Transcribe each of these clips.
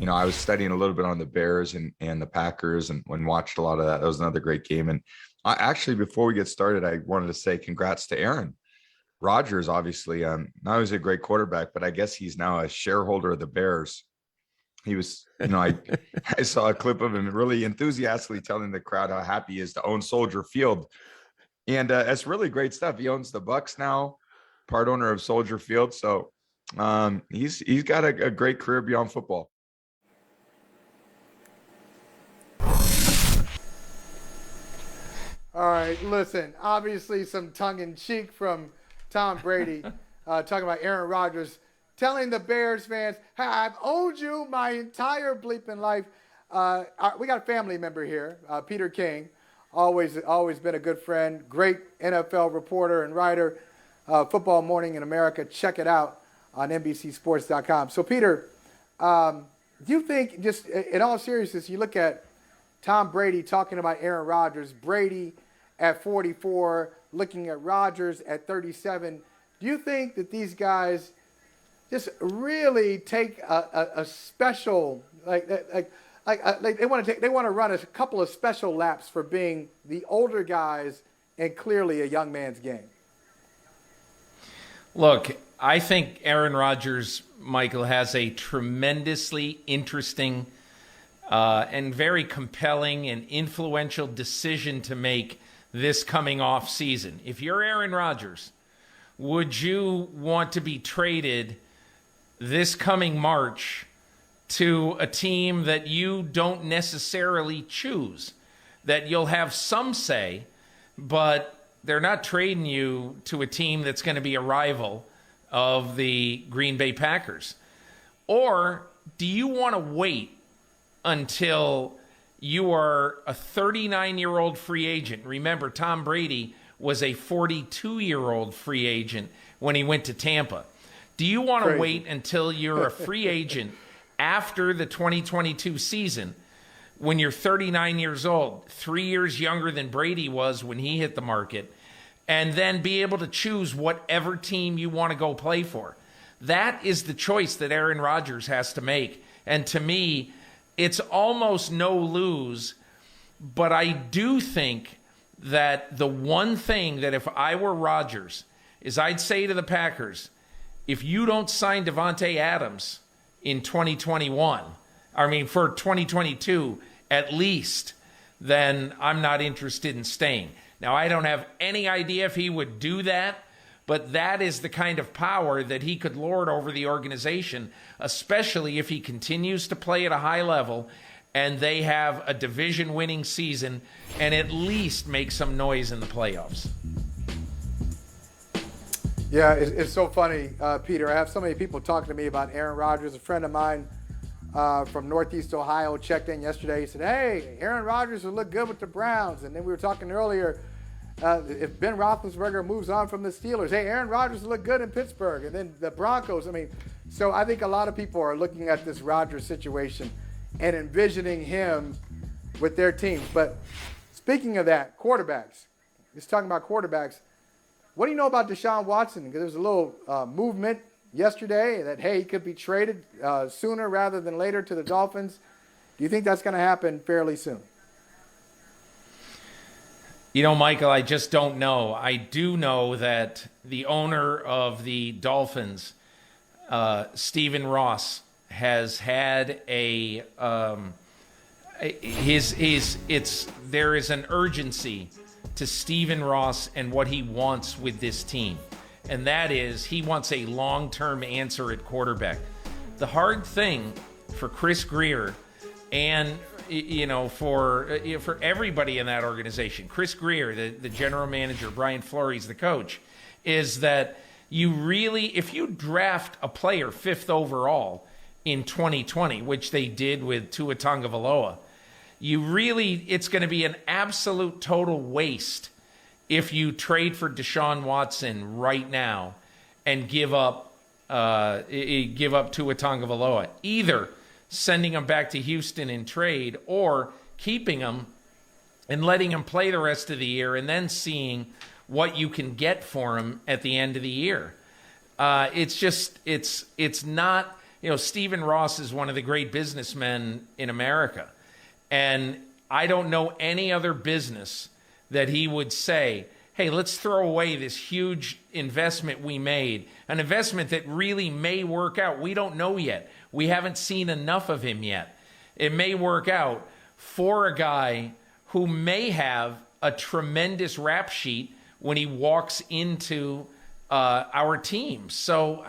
I was studying a little bit on the Bears and the Packers and when watched a lot of that. That was another great game. And I actually, before we get started, I wanted to say congrats to Aaron Rodgers. Obviously, not only is he a great quarterback, but I guess he's now a shareholder of the Bears. He was, I saw a clip of him really enthusiastically telling the crowd how happy he is to own Soldier Field. And it's really great stuff. He owns the Bucks now, part owner of Soldier Field. So he's got a great career beyond football. All right, listen, obviously some tongue-in-cheek from Tom Brady talking about Aaron Rodgers, telling the Bears fans, hey, I've owed you my entire bleeping life. We got a family member here, Peter King, always been a good friend, great NFL reporter and writer, Football Morning in America. Check it out on NBCSports.com. So, Peter, do you think, just in all seriousness, you look at Tom Brady talking about Aaron Rodgers, Brady at 44, looking at Rodgers at 37. Do you think that these guys just really take a special, like they want to run a couple of special laps for being the older guys and clearly a young man's game? Look, I think Aaron Rodgers, Michael, has a tremendously interesting and very compelling and influential decision to make this coming off season. If you're Aaron Rodgers, would you want to be traded this coming March to a team that you don't necessarily choose, that you'll have some say, but they're not trading you to a team that's going to be a rival of the Green Bay Packers? Or do you want to wait until you are a 39-year-old free agent? Remember, Tom Brady was a 42-year-old free agent when he went to Tampa. Do you want to wait until you're a free agent after the 2022 season when you're 39 years old, 3 years younger than Brady was when he hit the market, and then be able to choose whatever team you want to go play for? That is the choice that Aaron Rodgers has to make. And to me, it's almost no lose, but I do think that the one thing that if I were Rodgers is I'd say to the Packers, if you don't sign Devontae Adams in 2021, for 2022 at least, then I'm not interested in staying. Now, I don't have any idea if he would do that, but that is the kind of power that he could lord over the organization, especially if he continues to play at a high level and they have a division-winning season and at least make some noise in the playoffs. Yeah, it's so funny, Peter. I have so many people talking to me about Aaron Rodgers. A friend of mine from Northeast Ohio checked in yesterday. He said, hey, Aaron Rodgers will look good with the Browns. And then we were talking earlier, if Ben Roethlisberger moves on from the Steelers, hey, Aaron Rodgers will look good in Pittsburgh. And then the Broncos. So I think a lot of people are looking at this Rodgers situation and envisioning him with their teams. But speaking of that, quarterbacks. Just talking about quarterbacks. What do you know about Deshaun Watson? Because there was a little movement yesterday that, hey, he could be traded sooner rather than later to the Dolphins. Do you think that's going to happen fairly soon? Michael, I just don't know. I do know that the owner of the Dolphins, Stephen Ross, has had there is an urgency to Stephen Ross and what he wants with this team. And that is, he wants a long-term answer at quarterback. The hard thing for Chris Greer and, for everybody in that organization, Chris Greer, the general manager, Brian Flores, the coach, is that if you draft a player 5th overall in 2020, which they did with Tua Tagovailoa, it's going to be an absolute total waste if you trade for Deshaun Watson right now and give up Tua Tagovailoa. Either sending him back to Houston in trade or keeping him and letting him play the rest of the year and then seeing what you can get for him at the end of the year. It's not Stephen Ross is one of the great businessmen in America. And I don't know any other business that he would say, hey, let's throw away this huge investment we made, an investment that really may work out. We don't know yet. We haven't seen enough of him yet. It may work out for a guy who may have a tremendous rap sheet when he walks into our team. So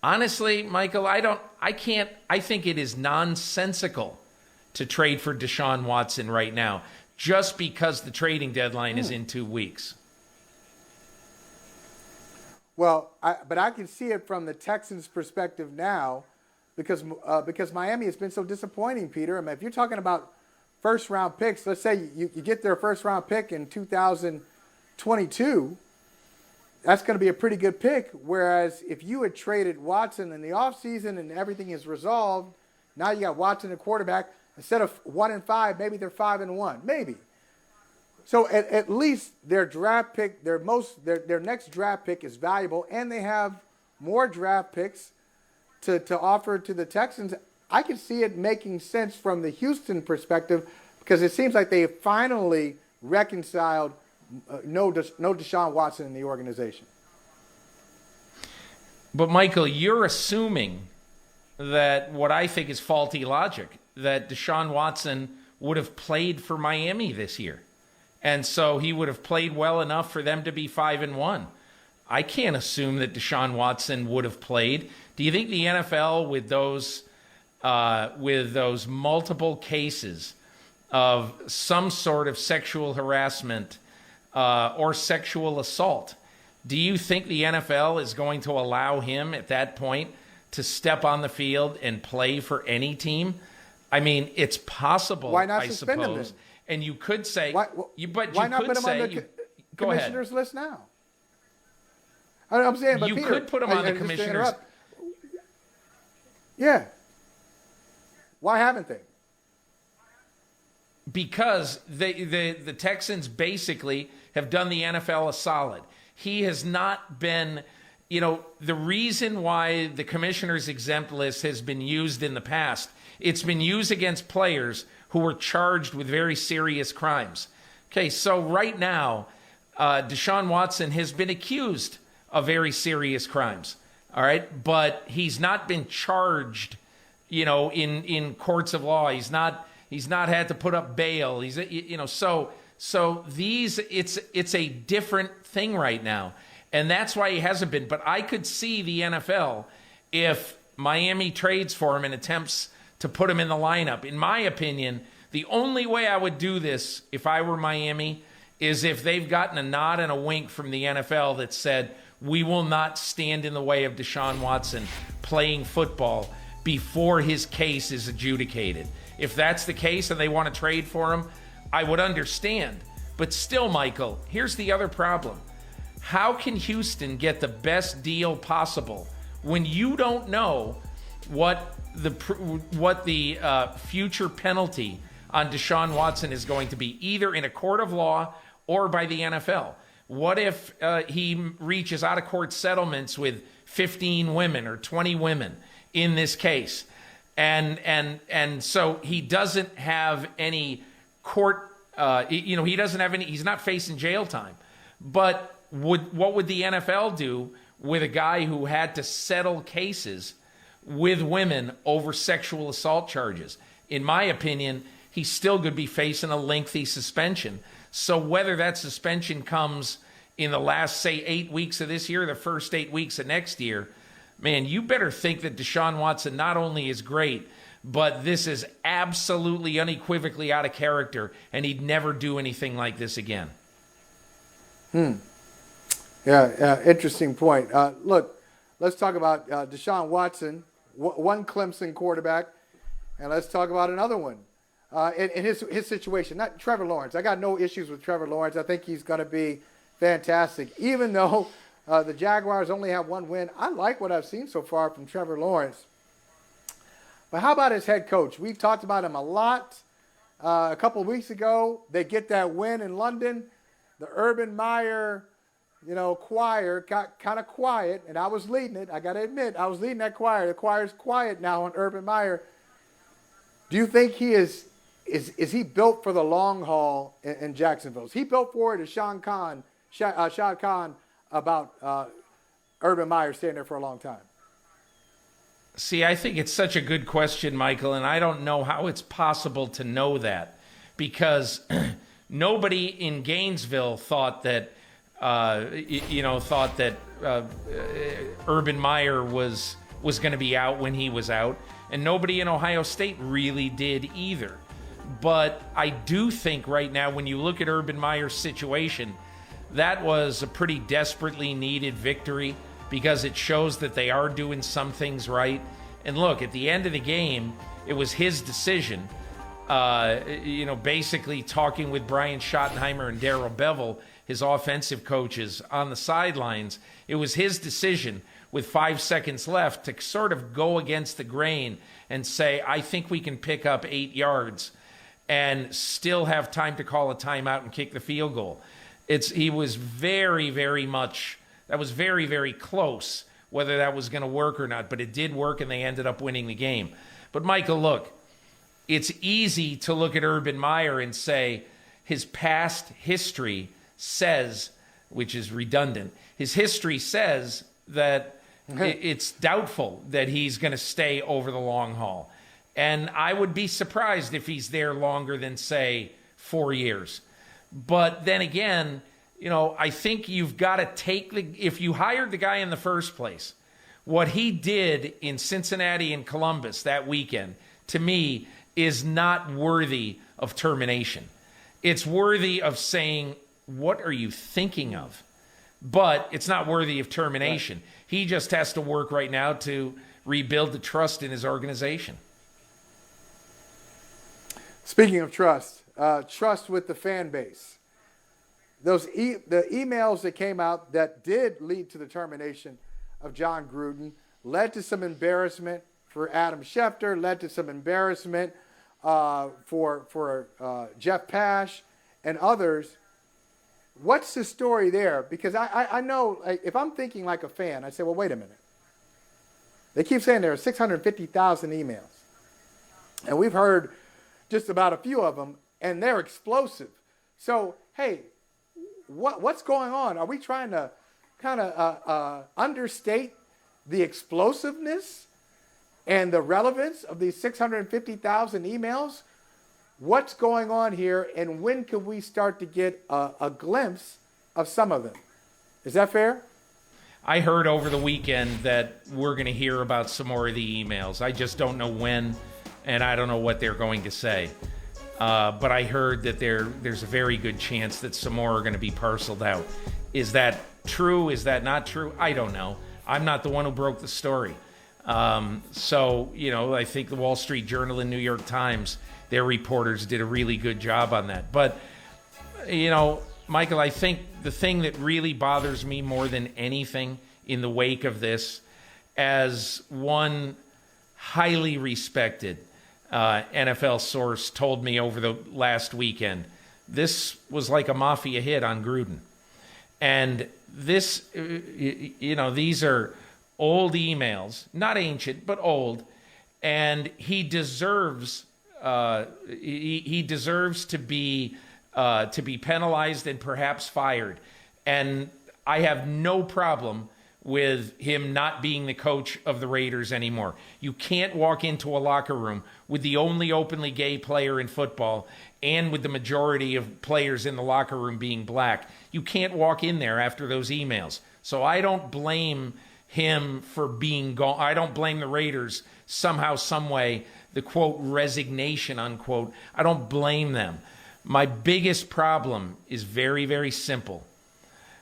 honestly, Michael, I think it is nonsensical to trade for Deshaun Watson right now, just because the trading deadline is in 2 weeks. Well, but I can see it from the Texans' perspective now, because Miami has been so disappointing, Peter. I mean, if you're talking about first-round picks, let's say you get their first-round pick in 2022, that's going to be a pretty good pick. Whereas if you had traded Watson in the offseason and everything is resolved, now you got Watson at quarterback. Instead of 1-5, maybe they're 5-1, maybe. So at least their draft pick, their next draft pick is valuable, and they have more draft picks to offer to the Texans. I can see it making sense from the Houston perspective, because it seems like they finally reconciled no Deshaun Watson in the organization. But Michael, you're assuming that what I think is faulty logic, that Deshaun Watson would have played for Miami this year. And so he would have played well enough for them to be 5-1. I can't assume that Deshaun Watson would have played. Do you think the NFL, with those multiple cases of some sort of sexual harassment or sexual assault, do you think the NFL is going to allow him at that point to step on the field and play for any team? I mean, it's possible. Why not I suspend him then? And you could say, why not put him on the commissioner's list now? I'm saying, but you Peter, could put him on the commissioner's. Yeah. Why haven't they? Because the Texans basically have done the NFL a solid. He has not been, the reason why the commissioner's exempt list has been used in the past, it's been used against players who were charged with very serious crimes. Okay, so right now, Deshaun Watson has been accused of very serious crimes, all right? But he's not been charged, in courts of law. He's not had to put up bail. So it's a different thing right now. And that's why he hasn't been. But I could see the NFL, if Miami trades for him and attempts to put him in the lineup. In my opinion, the only way I would do this if I were Miami is if they've gotten a nod and a wink from the NFL that said, we will not stand in the way of Deshaun Watson playing football before his case is adjudicated. If that's the case and they want to trade for him, I would understand. But still, Michael, here's the other problem. How can Houston get the best deal possible when you don't know what the future penalty on Deshaun Watson is going to be, either in a court of law or by the NFL? What if he reaches out-of-court settlements with 15 women or 20 women in this case? And so he doesn't have any court, he doesn't have any, he's not facing jail time. But what would the NFL do with a guy who had to settle cases with women over sexual assault charges? In my opinion, he still could be facing a lengthy suspension. So whether that suspension comes in the last, say, 8 weeks of this year, or the first 8 weeks of next year, man, you better think that Deshaun Watson not only is great, but this is absolutely unequivocally out of character, and he'd never do anything like this again. Yeah, interesting point. Look, let's talk about Deshaun Watson, one Clemson quarterback, and let's talk about another one. In his situation, not Trevor Lawrence. I got no issues with Trevor Lawrence. I think he's going to be fantastic. Even though the Jaguars only have one win, I like what I've seen so far from Trevor Lawrence. But how about his head coach? We've talked about him a lot. A couple of weeks ago, they get that win in London. The Urban Meyer, choir got kind of quiet, and I was leading it. I got to admit, I was leading that choir. The choir's quiet now on Urban Meyer. Do you think he is he built for the long haul in Jacksonville? Is he built for it? Is Shad Khan about Urban Meyer staying there for a long time? See, I think it's such a good question, Michael, and I don't know how it's possible to know that, because nobody in Gainesville thought that Urban Meyer was going to be out when he was out, and nobody in Ohio State really did either. But I do think right now, when you look at Urban Meyer's situation, that was a pretty desperately needed victory, because it shows that they are doing some things right. And look, at the end of the game, it was his decision. Basically talking with Brian Schottenheimer and Darrell Bevell, his offensive coaches, on the sidelines, it was his decision with 5 seconds left to sort of go against the grain and say, I think we can pick up 8 yards and still have time to call a timeout and kick the field goal. He was very, very much, that was very, very close whether that was going to work or not, but it did work and they ended up winning the game. But Michael, look, it's easy to look at Urban Meyer and say his past history says, which is redundant, his history says that it's doubtful that he's going to stay over the long haul. And I would be surprised if he's there longer than, say, 4 years. But then again, I think you've got to if you hired the guy in the first place, what he did in Cincinnati and Columbus that weekend, to me, is not worthy of termination. It's worthy of saying, what are you thinking of? But it's not worthy of termination. Right. He just has to work right now to rebuild the trust in his organization. Speaking of trust, trust with the fan base. The emails that came out that did lead to the termination of John Gruden led to some embarrassment for Adam Schefter, led to some embarrassment for Jeff Pash and others. What's the story there? Because I know, if I'm thinking like a fan, I say, well, wait a minute. They keep saying there are 650,000 emails. And we've heard just about a few of them, and they're explosive. So, hey, what's going on? Are we trying to kind of understate the explosiveness and the relevance of these 650,000 emails? What's going on here, and when can we start to get a glimpse of some of them? Is that fair? I heard over the weekend that we're going to hear about some more of the emails. I just don't know when, and I don't know what they're going to say. But I heard that there's a very good chance that some more are going to be parceled out. Is that true? Is that not true? I don't know. I'm not the one who broke the story. So, I think the Wall Street Journal and New York Times, their reporters did a really good job on that. But, Michael, I think the thing that really bothers me more than anything in the wake of this, as one highly respected NFL source told me over the last weekend, this was like a mafia hit on Gruden. And this, these are old emails, not ancient, but old. And he deserves he deserves to be penalized and perhaps fired. And I have no problem with him not being the coach of the Raiders anymore. You can't walk into a locker room with the only openly gay player in football and with the majority of players in the locker room being black. You can't walk in there after those emails. So I don't blame him for being gone. I don't blame the Raiders somehow, some way, the quote resignation, unquote. I don't blame them. My biggest problem is very, very simple.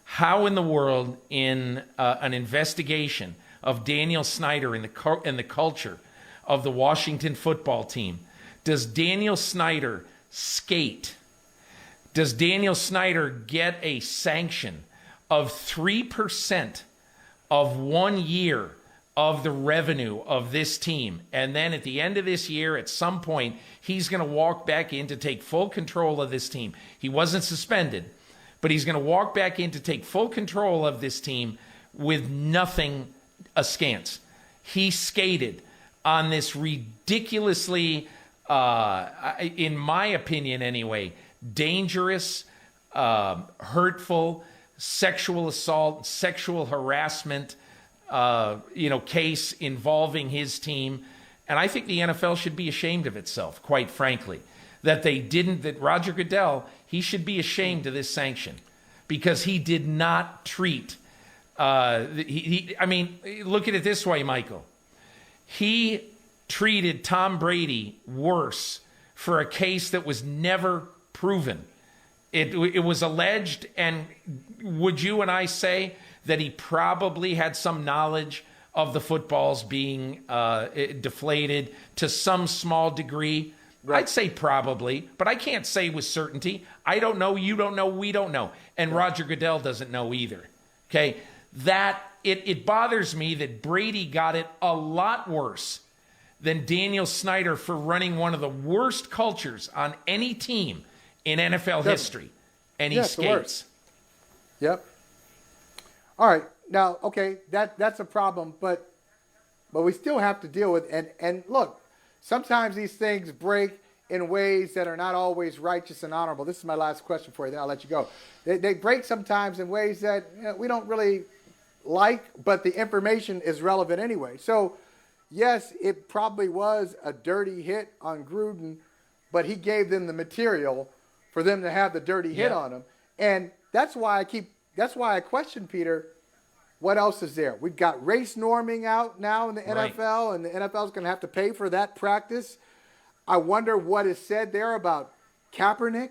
How in the world, in an investigation of Daniel Snyder and the culture of the Washington football team, does Daniel Snyder skate? Does Daniel Snyder get a sanction of 3% of 1 year of the revenue of this team? And then at the end of this year, at some point, he's going to walk back in to take full control of this team. He wasn't suspended, but he's going to walk back in to take full control of this team with nothing askance. He skated on this ridiculously, in my opinion anyway, dangerous, hurtful, sexual assault, sexual harassment, case involving his team. And I think the NFL should be ashamed of itself, quite frankly, that Roger Goodell, he should be ashamed of this sanction because he did not treat, I mean, look at it this way, Michael. He treated Tom Brady worse for a case that was never proven. It was alleged, and would you and I say that he probably had some knowledge of the footballs being deflated to some small degree? Right. I'd say probably, but I can't say with certainty. I don't know, you don't know, we don't know. And Roger Goodell doesn't know either. Okay? It bothers me that Brady got it a lot worse than Daniel Snyder for running one of the worst cultures on any team in NFL history. And he skates. Yep. All right. Now, okay, that's a problem, but we still have to deal with and look, sometimes these things break in ways that are not always righteous and honorable. This is my last question for you, then I'll let you go. They break sometimes in ways that we don't really like, but the information is relevant anyway. So, yes, it probably was a dirty hit on Gruden, but he gave them the material for them to have the dirty hit on him. And that's why I question, Peter, what else is there? We've got race norming out now in the NFL, and the NFL is going to have to pay for that practice. I wonder what is said there about Kaepernick.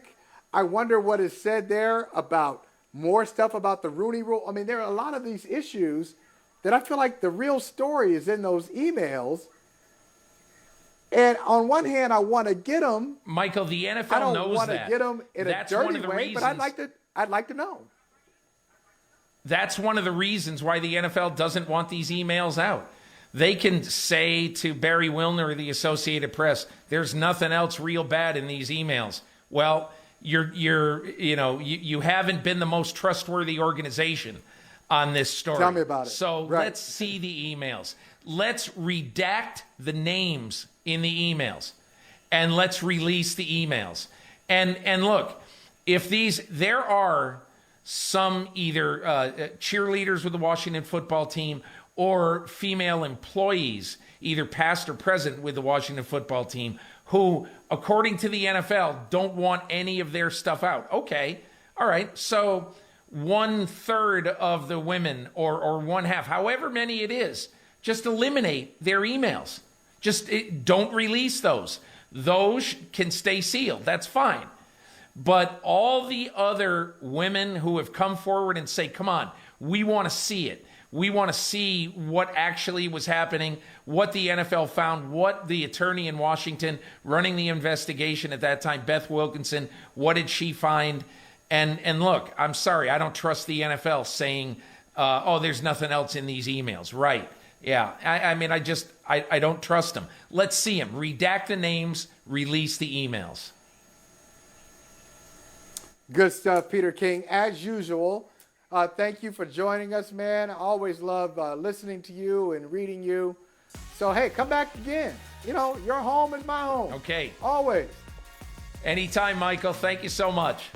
I wonder what is said there about more stuff about the Rooney Rule. I mean, there are a lot of these issues that I feel like the real story is in those emails. And on one hand, I want to get them. Michael, the NFL knows that. I don't want to get them in That's a dirty way, reasons, but I'd like to know. That's one of the reasons why the NFL doesn't want these emails out. They can say to Barry Wilner of the Associated Press, "There's nothing else real bad in these emails." Well, you haven't been the most trustworthy organization on this story. Tell me about it. So let's see the emails. Let's redact the names in the emails, and let's release the emails. And look, there are some either cheerleaders with the Washington football team or female employees, either past or present with the Washington football team, who, according to the NFL, don't want any of their stuff out. Okay, all right, so 1/3 of the women or 1/2, however many it is, just eliminate their emails. Just don't release those. Those can stay sealed. That's fine. But all the other women who have come forward and say, come on, we want to see it. We want to see what actually was happening, what the NFL found, what the attorney in Washington running the investigation at that time, Beth Wilkinson, what did she find? And look, I'm sorry, I don't trust the NFL saying, there's nothing else in these emails. Right. Yeah. I don't trust them. Let's see them. Redact the names, release the emails. Good stuff, Peter King. As usual, thank you for joining us, man. I always love listening to you and reading you. So, hey, come back again. Your home is my home. Okay. Always. Anytime, Michael. Thank you so much.